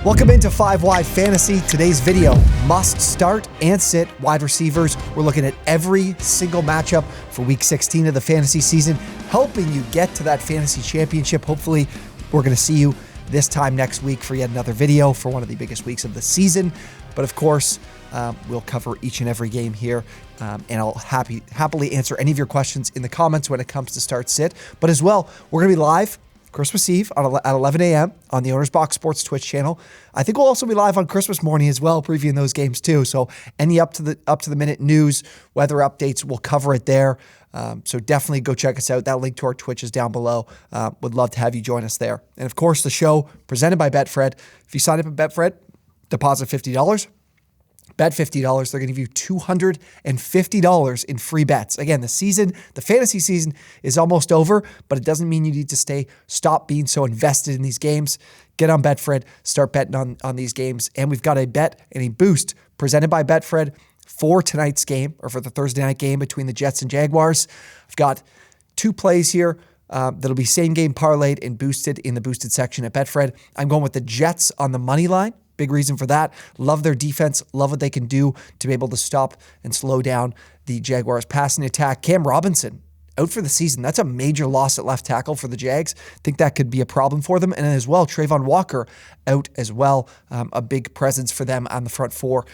Welcome into 5 Wide Fantasy. Today's video, must start and sit wide receivers. We're looking at every single matchup for week 16 of the fantasy season, helping you get to that fantasy championship. Hopefully, we're going to see you this time next week for yet another video for one of the biggest weeks of the season. But of course, we'll cover each and every game here, and I'll happily answer any of your questions in the comments when it comes to start sit. But as well, we're going to be live Christmas Eve at 11 a.m. on the OwnersBox Sports Twitch channel. I think we'll also be live on Christmas morning as well, previewing those games too. So any up to the minute news, weather updates, we'll cover it there. So definitely go check us out. That link to our Twitch is down below. Would love to have you join us there. And of course, the show presented by BetFred. If you sign up at BetFred, deposit $50. Bet $50, they're going to give you $250 in free bets. Again, the fantasy season is almost over, but it doesn't mean you need to stop being so invested in these games. Get on BetFred, start betting on these games. And we've got a bet and a boost presented by BetFred for tonight's game, or for the Thursday night game between the Jets and Jaguars. I've got 2 plays here that'll be same game parlayed and boosted in the boosted section at BetFred. I'm going with the Jets on the money line. Big reason for that. Love their defense. Love what they can do to be able to stop and slow down the Jaguars' passing attack. Cam Robinson out for the season. That's a major loss at left tackle for the Jags. think that could be a problem for them. And then as well, Trayvon Walker out as well. A big presence for them on the front four.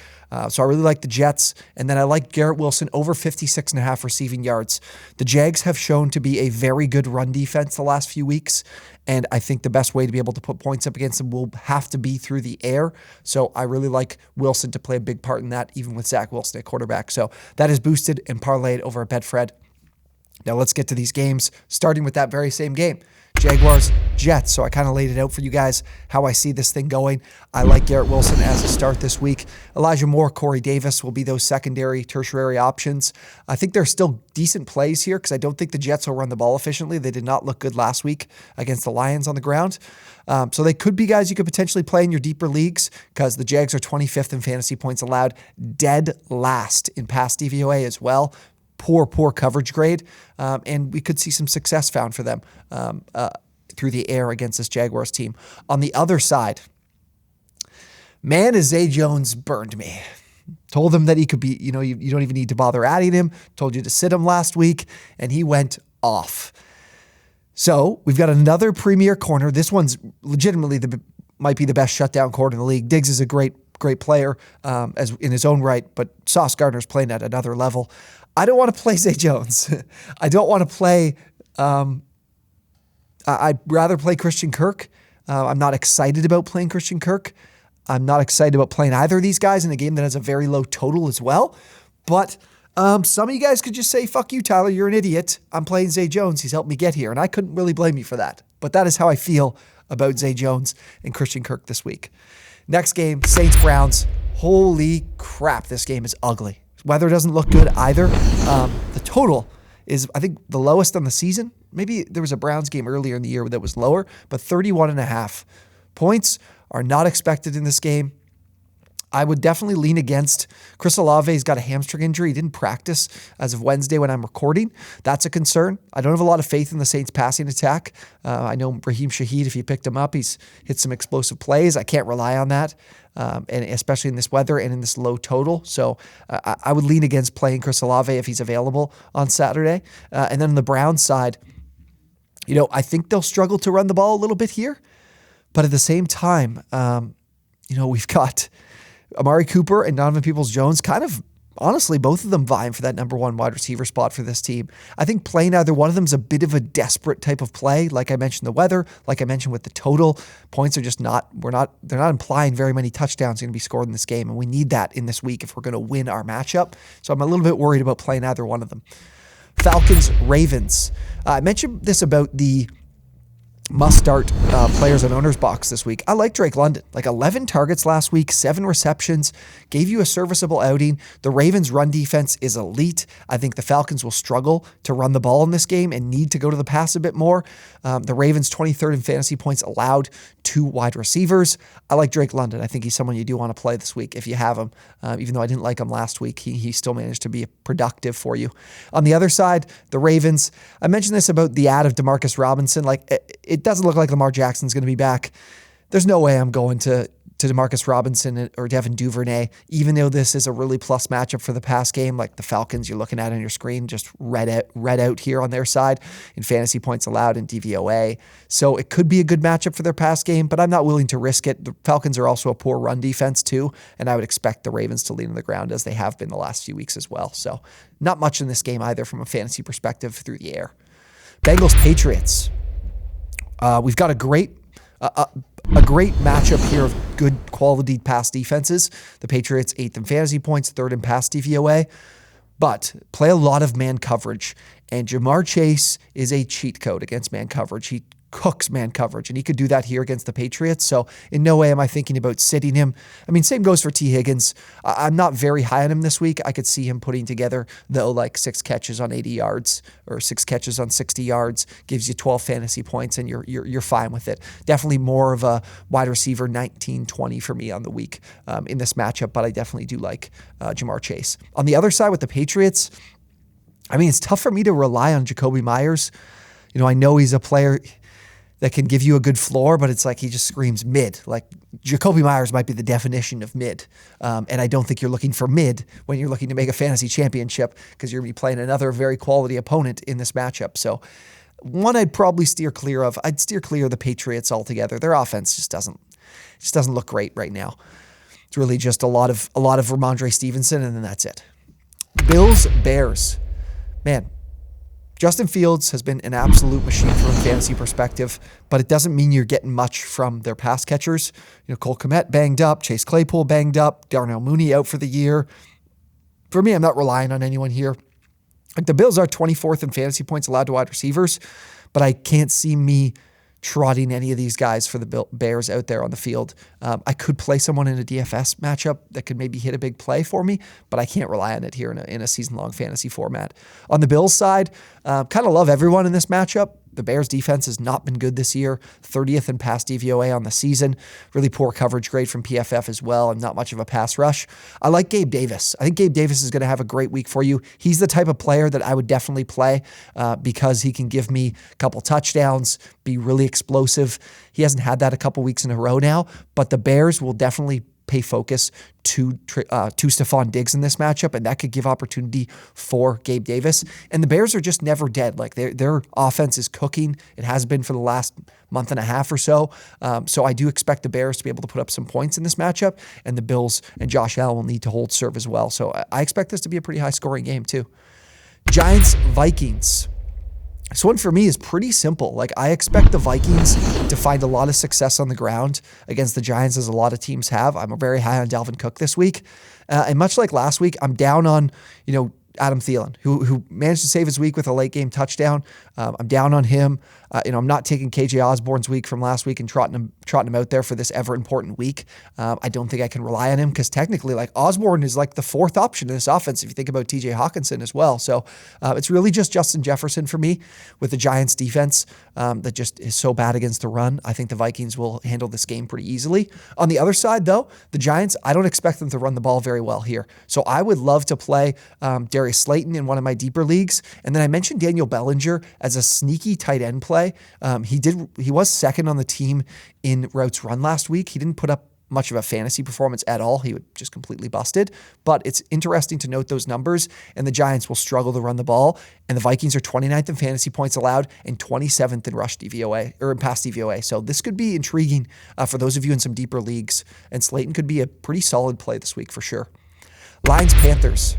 So I really like the Jets. And then I like Garrett Wilson over 56.5 receiving yards. The Jags have shown to be a very good run defense the last few weeks. And I think the best way to be able to put points up against them will have to be through the air. So I really like Wilson to play a big part in that, even with Zach Wilson at quarterback. So that is boosted and parlayed over at BetFred. Now let's get to these games, starting with that very same game. Jaguars, Jets. So I kind of laid it out for you guys how I see this thing going. I like Garrett Wilson as a start this week. Elijah Moore, Corey Davis will be those secondary, tertiary options. I think there's still decent plays here because I don't think the Jets will run the ball efficiently. They did not look good last week against the Lions on the ground. So they could be guys you could potentially play in your deeper leagues because the Jags are 25th in fantasy points allowed, dead last in pass DVOA as well. Poor coverage grade, and we could see some success found for them through the air against this Jaguars team. On the other side, man, is Zay Jones burned me. Told him that he could be, you don't even need to bother adding him. Told you to sit him last week, and he went off. So we've got another premier corner. This one's legitimately might be the best shutdown corner in the league. Diggs is a great player as in his own right, but Sauce Gardner's playing at another level. I don't want to play Zay Jones. I don't want to play. I'd rather play Christian Kirk. I'm not excited about playing Christian Kirk. I'm not excited about playing either of these guys in a game that has a very low total as well. But some of you guys could just say, fuck you, Tyler, you're an idiot. I'm playing Zay Jones. He's helped me get here. And I couldn't really blame you for that. But that is how I feel about Zay Jones and Christian Kirk this week. Next game, Saints-Browns. Holy crap, this game is ugly. Weather doesn't look good either. The total is, I think, the lowest on the season. Maybe there was a Browns game earlier in the year that was lower, but 31.5 points are not expected in this game. I would definitely lean against Chris Olave. He's got a hamstring injury. He didn't practice as of Wednesday when I'm recording. That's a concern. I don't have a lot of faith in the Saints passing attack. I know Raheem Shaheed, if you picked him up, he's hit some explosive plays. I can't rely on that, and especially in this weather and in this low total. So I would lean against playing Chris Olave if he's available on Saturday. And then on the Browns side, I think they'll struggle to run the ball a little bit here. But at the same time, we've got Amari Cooper and Donovan Peoples-Jones, kind of, honestly, both of them vying for that number 1 wide receiver spot for this team. I think playing either one of them is a bit of a desperate type of play. Like I mentioned, the weather, like I mentioned with the total, points are just they're not implying very many touchdowns are going to be scored in this game. And we need that in this week if we're going to win our matchup. So I'm a little bit worried about playing either one of them. Falcons, Ravens. I mentioned this about the must-start players on OwnersBox this week. I like Drake London. 11 targets last week, 7 receptions, gave you a serviceable outing. The Ravens' run defense is elite. I think the Falcons will struggle to run the ball in this game and need to go to the pass a bit more. The Ravens 23rd in fantasy points allowed to wide receivers. I like Drake London. I think he's someone you do want to play this week if you have him. Even though I didn't like him last week, he still managed to be productive for you. On the other side, the Ravens, I mentioned this about the ad of Demarcus Robinson. It doesn't look like Lamar Jackson's going to be back. There's no way I'm going to to Demarcus Robinson or Devin Duvernay, even though this is a really plus matchup for the pass game, like the Falcons you're looking at on your screen, just read out here on their side in fantasy points allowed and DVOA. So it could be a good matchup for their pass game, but I'm not willing to risk it. The Falcons are also a poor run defense too, and I would expect the Ravens to lean on the ground as they have been the last few weeks as well. So not much in this game either from a fantasy perspective through the air. Bengals Patriots. We've got a great matchup here of good quality pass defenses. The Patriots 8th in fantasy points, 3rd in pass DVOA, but play a lot of man coverage. And Jamar Chase is a cheat code against man coverage. He cooks man coverage, and he could do that here against the Patriots. So in no way am I thinking about sitting him. I mean, same goes for T. Higgins. I'm not very high on him this week. I could see him putting together, though, like 6 catches on 80 yards or 6 catches on 60 yards, gives you 12 fantasy points, and you're fine with it. Definitely more of a wide receiver 19-20 for me on the week in this matchup, but I definitely do like Jamar Chase. On the other side with the Patriots, I mean, it's tough for me to rely on Jacoby Myers. You know, I know he's a player that can give you a good floor, but it's like he just screams mid. Like Jacoby Myers might be the definition of mid. And I don't think you're looking for mid when you're looking to make a fantasy championship because you're going to be playing another very quality opponent in this matchup. So one I'd probably steer clear of. I'd steer clear of the Patriots altogether. Their offense just doesn't look great right now. It's really just a lot of Ramondre Stevenson, and then that's it. Bills, Bears. Man, Justin Fields has been an absolute machine from a fantasy perspective, but it doesn't mean you're getting much from their pass catchers. You know, Cole Kmet banged up, Chase Claypool banged up, Darnell Mooney out for the year. For me, I'm not relying on anyone here. Like the Bills are 24th in fantasy points allowed to wide receivers, but I can't see me trotting any of these guys for the Bears out there on the field. I could play someone in a DFS matchup that could maybe hit a big play for me, but I can't rely on it here in a season-long fantasy format. On the Bills side, kind of love everyone in this matchup. The Bears defense has not been good this year, 30th in pass DVOA on the season. Really poor coverage grade from PFF as well, and not much of a pass rush. I like Gabe Davis. I think Gabe Davis is going to have a great week for you. He's the type of player that I would definitely play because he can give me a couple touchdowns, be really explosive. He hasn't had that a couple weeks in a row now, but the Bears will definitely pay focus to Stephon Diggs in this matchup, and that could give opportunity for Gabe Davis. And the Bears are just never dead. Like their offense is cooking. It has been for the last month and a half or so. So I do expect the Bears to be able to put up some points in this matchup, and the Bills and Josh Allen will need to hold serve as well. So I expect this to be a pretty high-scoring game too. Giants, Vikings. This one for me is pretty simple. Like I expect the Vikings to find a lot of success on the ground against the Giants, as a lot of teams have. I'm very high on Dalvin Cook this week. And much like last week, I'm down on, Adam Thielen, who managed to save his week with a late game touchdown. I'm down on him. I'm not taking KJ Osborne's week from last week and trotting him out there for this ever important week. I don't think I can rely on him because technically, like Osborne is like the 4th option in this offense if you think about TJ Hawkinson as well. So it's really just Justin Jefferson for me with the Giants defense that just is so bad against the run. I think the Vikings will handle this game pretty easily. On the other side, though, the Giants, I don't expect them to run the ball very well here. So I would love to play Darius Slayton in one of my deeper leagues. And then I mentioned Daniel Bellinger as a sneaky tight end play. He was second on the team in routes run last week. He didn't put up much of a fantasy performance at all. He would just completely busted. But it's interesting to note those numbers, and the Giants will struggle to run the ball. And the Vikings are 29th in fantasy points allowed and 27th in rush DVOA or in pass DVOA. So this could be intriguing for those of you in some deeper leagues. And Slayton could be a pretty solid play this week for sure. Lions, Panthers.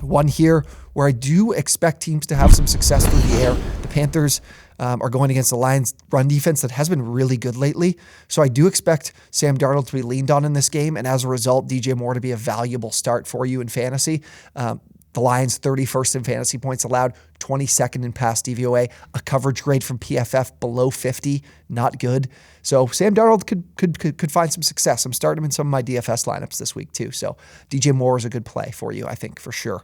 One here where I do expect teams to have some success through the air. The Panthers are going against the Lions run defense that has been really good lately. So I do expect Sam Darnold to be leaned on in this game, and as a result, DJ Moore to be a valuable start for you in fantasy. The Lions 31st in fantasy points allowed, 22nd in pass DVOA, a coverage grade from PFF below 50, not good. So Sam Darnold could find some success. I'm starting him in some of my DFS lineups this week too. So DJ Moore is a good play for you, I think, for sure.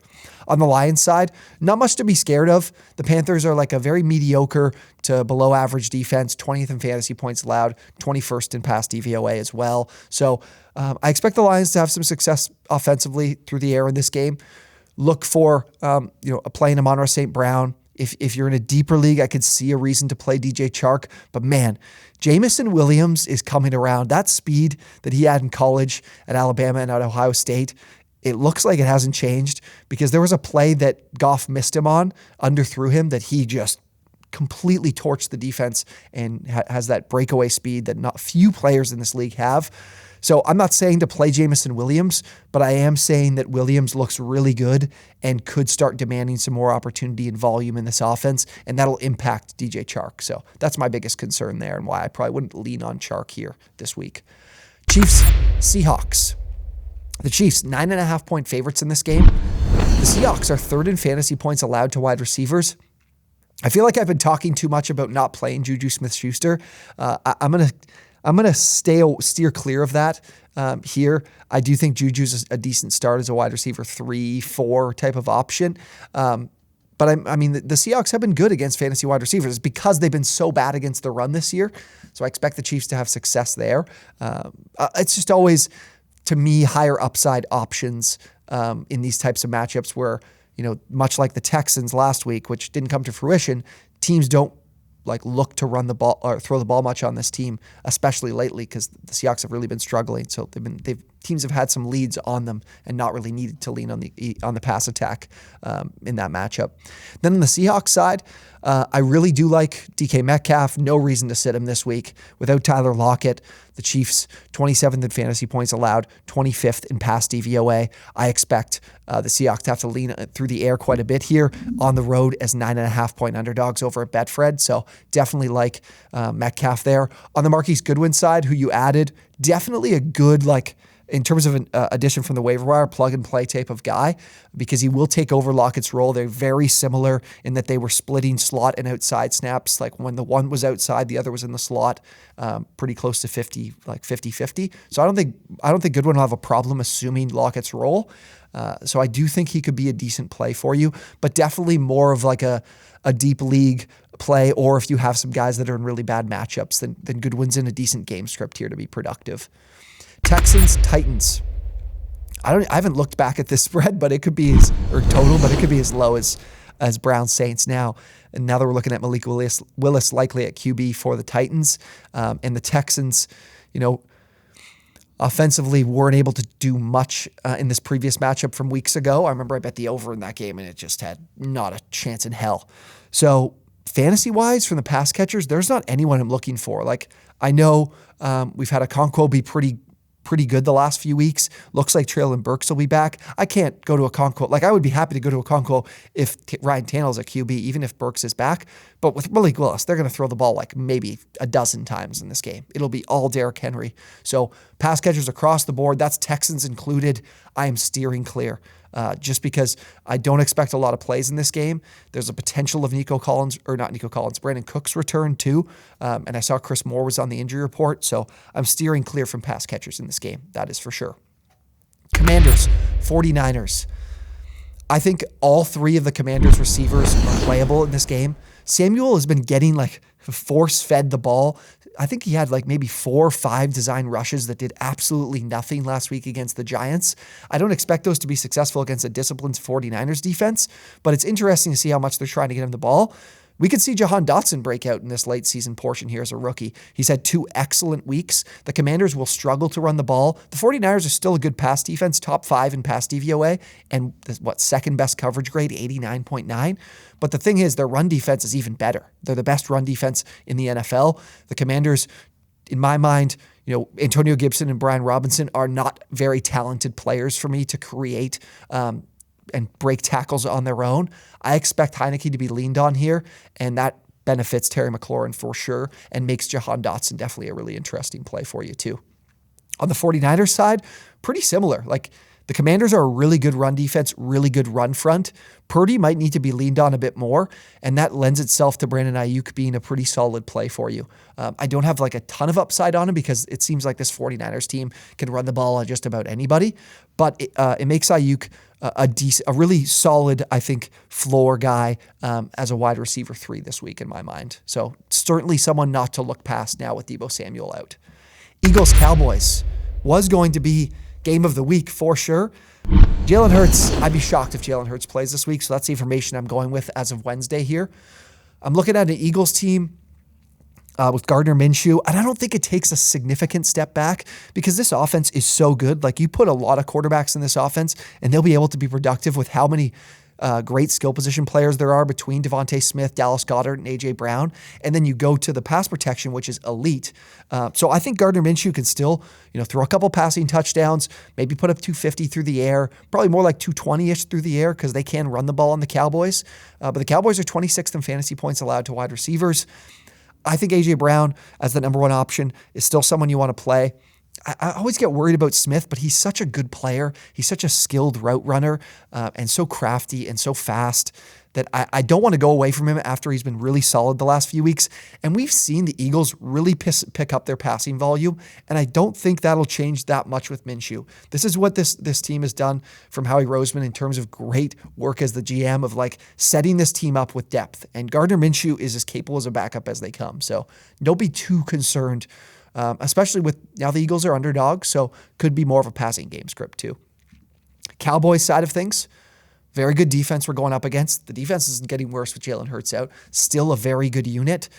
On the Lions side, not much to be scared of. The Panthers are like a very mediocre to below average defense, 20th in fantasy points allowed, 21st in pass DVOA as well. So I expect the Lions to have some success offensively through the air in this game. Look for, a play in Amon-Ra St. Brown If you're in a deeper league, I could see a reason to play DJ Chark. But man, Jameson Williams is coming around. That speed that he had in college at Alabama and at Ohio State, it looks like it hasn't changed, because there was a play that Goff missed him on, underthrew him, that he just completely torched the defense and has that breakaway speed that not few players in this league have. So I'm not saying to play Jameson Williams, but I am saying that Williams looks really good and could start demanding some more opportunity and volume in this offense, and that'll impact DJ Chark. So that's my biggest concern there, and why I probably wouldn't lean on Chark here this week. Chiefs, Seahawks. The Chiefs, 9.5-point favorites in this game. The Seahawks are third in fantasy points allowed to wide receivers. I feel like I've been talking too much about not playing Juju Smith-Schuster. I'm gonna steer clear of that here. I do think Juju's a decent start as a wide receiver 3-4 type of option. But I mean, the Seahawks have been good against fantasy wide receivers because they've been so bad against the run this year. So I expect the Chiefs to have success there. It's just always, to me, higher upside options in these types of matchups where, much like the Texans last week, which didn't come to fruition, teams don't look to run the ball or throw the ball much on this team, especially lately, because the Seahawks have really been struggling. So teams have had some leads on them and not really needed to lean on the pass attack in that matchup. Then on the Seahawks side, I really do like DK Metcalf. No reason to sit him this week. Without Tyler Lockett, the Chiefs 27th in fantasy points allowed, 25th in pass DVOA. I expect the Seahawks to have to lean through the air quite a bit here on the road as 9.5-point underdogs over at BetFred. So definitely like Metcalf there. On the Marquise Goodwin side, who you added, definitely a good, in terms of an addition from the waiver wire, plug-and-play type of guy, because he will take over Lockett's role. They're very similar in that they were splitting slot and outside snaps. Like when the one was outside, the other was in the slot, pretty close to 50-50. So I don't think Goodwin will have a problem assuming Lockett's role. So I do think he could be a decent play for you, but definitely more of a deep league play, or if you have some guys that are in really bad matchups, then Goodwin's in a decent game script here to be productive. Texans, Titans. I haven't looked back at this spread, but it could be as low as Browns Saints now. And now that we're looking at Malik Willis likely at QB for the Titans, and the Texans, offensively weren't able to do much in this previous matchup from weeks ago. I remember I bet the over in that game, and it just had not a chance in hell. So fantasy-wise, from the pass catchers, there's not anyone I'm looking for. I know we've had Okonkwo be pretty good the last few weeks. Looks like Treylon Burks will be back. I can't go to Okonkwo. I would be happy to go to Okonkwo if Ryan Tannehill's a QB, even if Burks is back. But with Malik Willis, they're going to throw the ball maybe a dozen times in this game. It'll be all Derrick Henry. So pass catchers across the board, that's Texans included. I am steering clear. Just because I don't expect a lot of plays in this game. There's a potential of Brandon Cooks return too. And I saw Chris Moore was on the injury report, so I'm steering clear from pass catchers in this game. That is for sure. Commanders, 49ers. I think all three of the Commanders receivers are playable in this game. Samuel has been getting force-fed the ball. I think he had maybe 4 or 5 design rushes that did absolutely nothing last week against the Giants. I don't expect those to be successful against a disciplined 49ers defense, but it's interesting to see how much they're trying to get him the ball. We could see Jahan Dotson break out in this late season portion here as a rookie. He's had 2 excellent weeks. The Commanders will struggle to run the ball. The 49ers are still a good pass defense, top 5 in pass DVOA, and second best coverage grade, 89.9. But the thing is, their run defense is even better. They're the best run defense in the NFL. The Commanders, in my mind, Antonio Gibson and Brian Robinson are not very talented players for me to create and break tackles on their own. I expect Heineke to be leaned on here, and that benefits Terry McLaurin for sure and makes Jahan Dotson definitely a really interesting play for you too. On the 49ers side, pretty similar. The Commanders are a really good run defense, really good run front. Purdy might need to be leaned on a bit more, and that lends itself to Brandon Ayuk being a pretty solid play for you. I don't have a ton of upside on him because it seems like this 49ers team can run the ball on just about anybody, but it makes Ayuk a really solid, I think, floor guy as a wide receiver 3 this week in my mind. So certainly someone not to look past now with Deebo Samuel out. Eagles, Cowboys was going to be game of the week for sure. Jalen Hurts, I'd be shocked if Jalen Hurts plays this week, so that's the information I'm going with as of Wednesday here. I'm looking at an Eagles team with Gardner Minshew, and I don't think it takes a significant step back because this offense is so good. Like, you put a lot of quarterbacks in this offense, and they'll be able to be productive with how many great skill position players there are between Devontae Smith, Dallas Goedert, and A.J. Brown. And then you go to the pass protection, which is elite. So I think Gardner Minshew can still, throw a couple passing touchdowns, maybe put up 250 through the air, probably more like 220-ish through the air because they can run the ball on the Cowboys. But the Cowboys are 26th in fantasy points allowed to wide receivers. I think A.J. Brown as the number one option is still someone you want to play. I always get worried about Smith, but he's such a good player. He's such a skilled route runner and so crafty and so fast that I don't want to go away from him after he's been really solid the last few weeks. And we've seen the Eagles really pick up their passing volume, and I don't think that'll change that much with Minshew. This is what this team has done from Howie Roseman in terms of great work as the GM of like setting this team up with depth. And Gardner Minshew is as capable as a backup as they come. So don't be too concerned. Especially with now the Eagles are underdogs, so could be more of a passing game script too. Cowboys side of things, very good defense we're going up against. The defense isn't getting worse with Jalen Hurts out. Still a very good unit.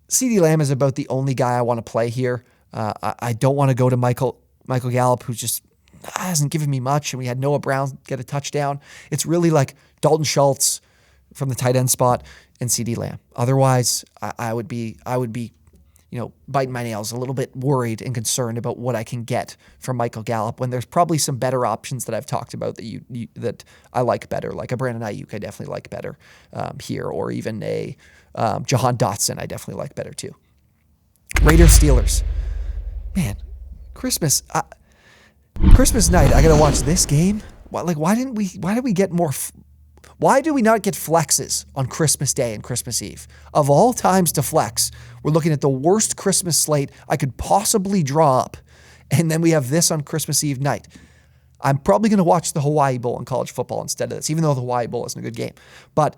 CeeDee Lamb is about the only guy I want to play here. I don't want to go to Michael Gallup, who just hasn't given me much, and we had Noah Brown get a touchdown. It's really like Dalton Schultz from the tight end spot and CeeDee Lamb. Otherwise, I would be biting my nails, a little bit worried and concerned about what I can get from Michael Gallup when there's probably some better options that I've talked about that I like better, like a Brandon Ayuk I definitely like better here, or even a Jahan Dotson I definitely like better too. Raiders Steelers, man, Christmas night I gotta watch this game. Why did we get more? Why do we not get flexes on Christmas Day and Christmas Eve? Of all times to flex, we're looking at the worst Christmas slate I could possibly draw up, and then we have this on Christmas Eve night. I'm probably going to watch the Hawaii Bowl in college football instead of this, even though the Hawaii Bowl isn't a good game. But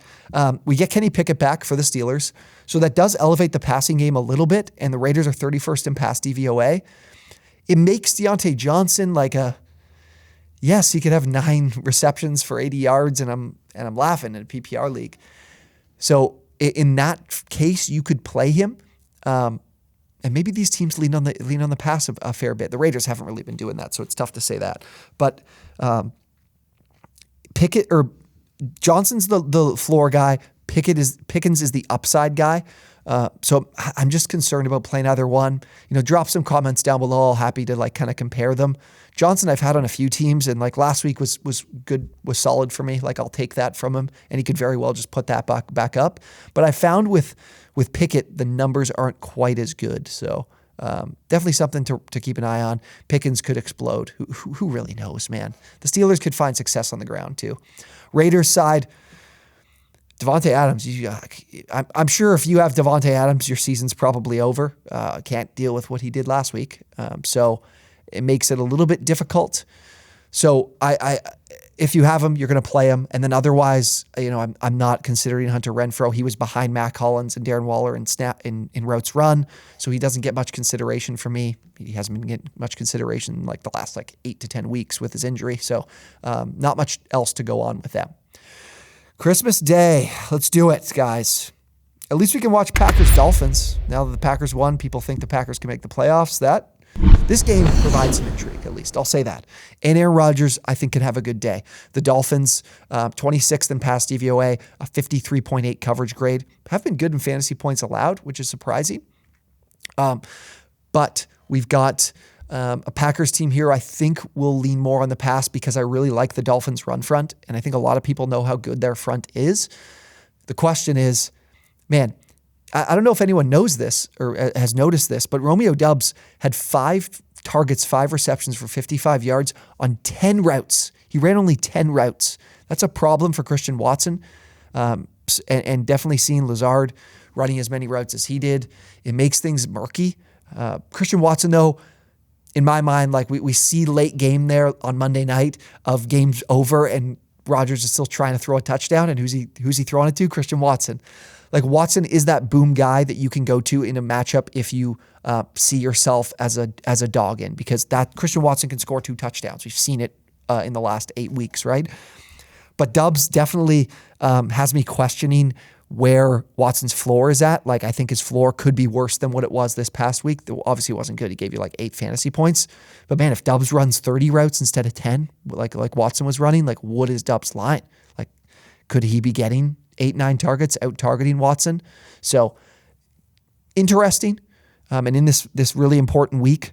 we get Kenny Pickett back for the Steelers, so that does elevate the passing game a little bit, and the Raiders are 31st in pass DVOA. It makes Deontay Johnson like yes, he could have 9 receptions for 80 yards, and I'm laughing in a PPR league. So in that case, you could play him, and maybe these teams lean on the pass a fair bit. The Raiders haven't really been doing that, so it's tough to say that. But Pickett or Johnson's the floor guy. Pickens is the upside guy. So I'm just concerned about playing either one. Drop some comments down below. Happy to kind of compare them. Johnson I've had on a few teams, and last week was good, was solid for me. I'll take that from him, and he could very well just put that back up. But I found with Pickett, the numbers aren't quite as good. So definitely something to keep an eye on. Pickens could explode. Who really knows, man? The Steelers could find success on the ground too. Raiders side, Davante Adams, I'm sure if you have Davante Adams, your season's probably over. Can't deal with what he did last week. So it makes it a little bit difficult. So if you have him, you're going to play him. And then otherwise, I'm not considering Hunter Renfrow. He was behind Mac Hollins and Darren Waller in routes run. So he doesn't get much consideration for me. He hasn't been getting much consideration in the last 8 to 10 weeks with his injury. So not much else to go on with them. Christmas Day. Let's do it, guys. At least we can watch Packers-Dolphins. Now that the Packers won, people think the Packers can make the playoffs. This game provides some intrigue, at least. I'll say that. And Aaron Rodgers, I think, can have a good day. The Dolphins, 26th in pass DVOA, a 53.8 coverage grade, have been good in fantasy points allowed, which is surprising. But we've got a Packers team here I think will lean more on the pass because I really like the Dolphins' run front, and I think a lot of people know how good their front is. The question is, man, I don't know if anyone knows this or has noticed this, but Romeo Doubs had 5 targets, 5 receptions for 55 yards on 10 routes. He ran only 10 routes. That's a problem for Christian Watson, and definitely seeing Lazard running as many routes as he did. It makes things murky. Christian Watson, though, in my mind, we see late game there on Monday night of games over, and Rodgers is still trying to throw a touchdown, and who's he throwing it to? Christian Watson. Like Watson is that boom guy that you can go to in a matchup if you see yourself as a dog in, because that Christian Watson can score 2 touchdowns. We've seen it in the last 8 weeks, right? But Dubs definitely has me questioning where Watson's floor is at. Like, I think his floor could be worse than what it was this past week. Obviously, it wasn't good. He gave you like 8 fantasy points. But man, if Dubs runs 30 routes instead of 10, like Watson was running, like what is Dubs' line? Like, could he be getting 8-9 targets, out targeting Watson? So interesting. And in this really important week,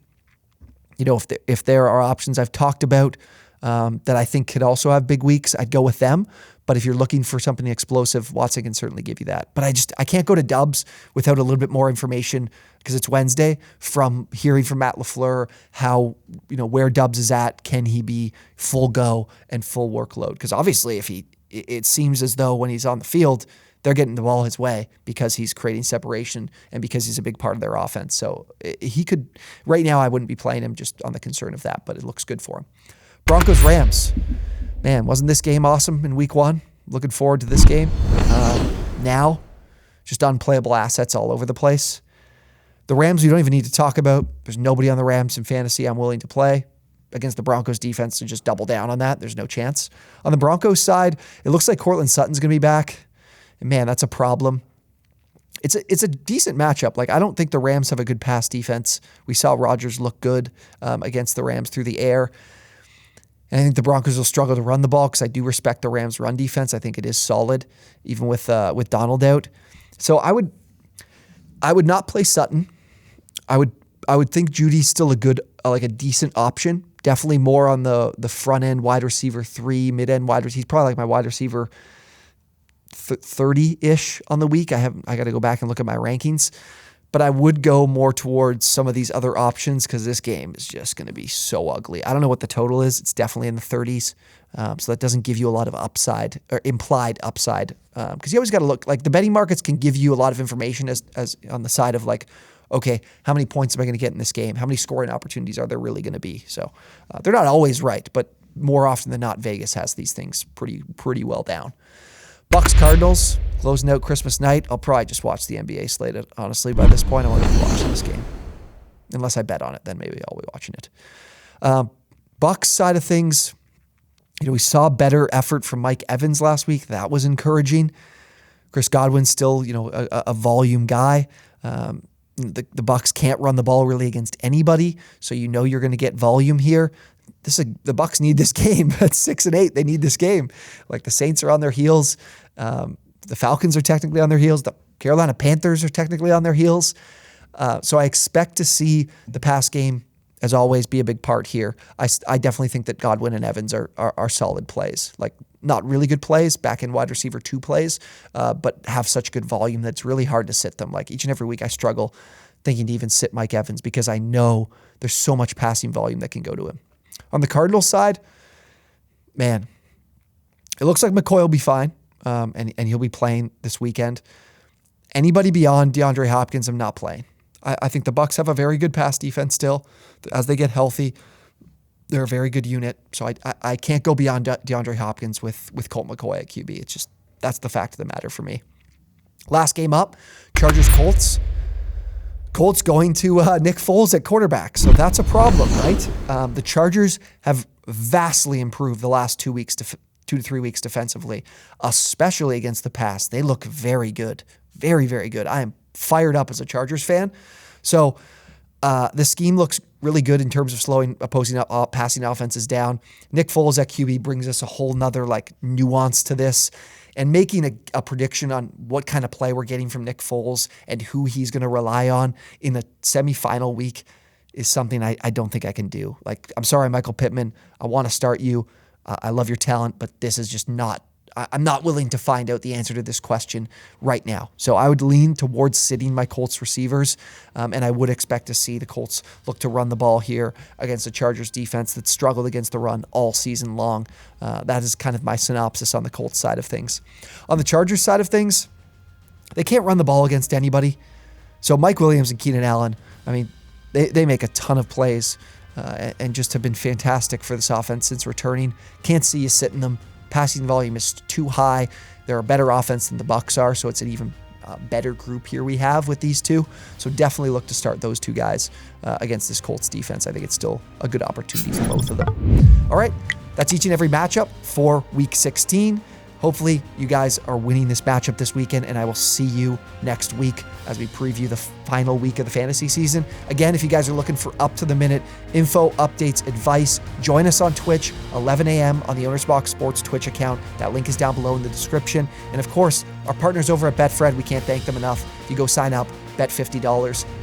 you know, if there are options I've talked about that I think could also have big weeks, I'd go with them. But if you're looking for something explosive, Watson can certainly give you that. But I can't go to Dubs without a little bit more information, because it's Wednesday, from hearing from Matt LaFleur how, you know, where Dubs is at. Can he be full go and full workload? Because obviously it seems as though when he's on the field, they're getting the ball his way because he's creating separation and because he's a big part of their offense. So he could, right now I wouldn't be playing him just on the concern of that, but it looks good for him. Broncos Rams. Man, wasn't this game awesome in week 1? Looking forward to this game. Now, just unplayable assets all over the place. The Rams, we don't even need to talk about. There's nobody on the Rams in fantasy I'm willing to play against the Broncos defense to just double down on that. There's no chance. On the Broncos side, it looks like Cortland Sutton's going to be back. And man, that's a problem. It's a decent matchup. Like, I don't think the Rams have a good pass defense. We saw Rodgers look good against the Rams through the air. And I think the Broncos will struggle to run the ball, because I do respect the Rams' run defense. I think it is solid, even with Donald out. So I would not play Sutton. I would think Judy's still a good, like a decent option. Definitely more on the front end wide receiver 3, mid end wide receiver. He's probably like my wide receiver 30-ish on the week. I got to go back and look at my rankings. But I would go more towards some of these other options, because this game is just going to be so ugly. I don't know what the total is. It's definitely in the 30s. So that doesn't give you a lot of upside, or implied upside. Because you always got to look, like the betting markets can give you a lot of information as on the side of like, okay, how many points am I going to get in this game? How many scoring opportunities are there really going to be? So they're not always right, but more often than not, Vegas has these things pretty well down. Bucks Cardinals, closing out Christmas night. I'll probably just watch the NBA slate, honestly, by this point. I won't be watching this game. Unless I bet on it, then maybe I'll be watching it. Bucks side of things, you know, we saw better effort from Mike Evans last week. That was encouraging. Chris Godwin's still, you know, a volume guy. The Bucks can't run the ball really against anybody, so you know you're going to get volume here. The Bucks need this game at 6-8. They need this game. Like, the Saints are on their heels. The Falcons are technically on their heels. The Carolina Panthers are technically on their heels. So I expect to see the pass game, as always, be a big part here. I definitely think that Godwin and Evans are solid plays. Like, not really good plays, back in wide receiver 2 plays, but have such good volume that it's really hard to sit them. Like, each and every week I struggle thinking to even sit Mike Evans, because I know there's so much passing volume that can go to him. On the Cardinals side, man, it looks like McCoy will be fine, and he'll be playing this weekend. Anybody beyond DeAndre Hopkins, I'm not playing. I think the Bucs have a very good pass defense still. As they get healthy, they're a very good unit. So I can't go beyond DeAndre Hopkins with Colt McCoy at QB. It's just, that's the fact of the matter for me. Last game up, Chargers-Colts. Colts going to Nick Foles at quarterback, so that's a problem, right? The Chargers have vastly improved the last 2 to 3 weeks defensively, especially against the pass. They look very good, very, very good. I am fired up as a Chargers fan. So the scheme looks really good in terms of slowing opposing passing offenses down. Nick Foles at QB brings us a whole nother like nuance to this. And making a prediction on what kind of play we're getting from Nick Foles and who he's going to rely on in the semifinal week is something I don't think I can do. Like, I'm sorry, Michael Pittman. I want to start you. I love your talent, but this is just not, I'm not willing to find out the answer to this question right now. So I would lean towards sitting my Colts receivers, and I would expect to see the Colts look to run the ball here against the Chargers defense that struggled against the run all season long. That is kind of my synopsis on the Colts side of things. On the Chargers side of things, they can't run the ball against anybody. So Mike Williams and Keenan Allen, I mean, they make a ton of plays and just have been fantastic for this offense since returning. Can't see you sitting them. Passing volume is too high. They're a better offense than the Bucs are, so it's an even better group here we have with these two. So definitely look to start those two guys against this Colts defense. I think it's still a good opportunity for both of them. All right, that's each and every matchup for Week 16. Hopefully you guys are winning this matchup this weekend, and I will see you next week as we preview the final week of the fantasy season. Again, if you guys are looking for up-to-the-minute info, updates, advice, join us on Twitch, 11 a.m. on the OwnersBox Sports Twitch account. That link is down below in the description. And of course, our partners over at BetFred, we can't thank them enough. If you go sign up, bet $50,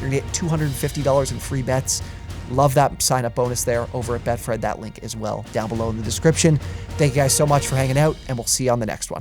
you're going to get $250 in free bets. Love that sign-up bonus there over at BetFred. That link as well down below in the description. Thank you guys so much for hanging out, and we'll see you on the next one.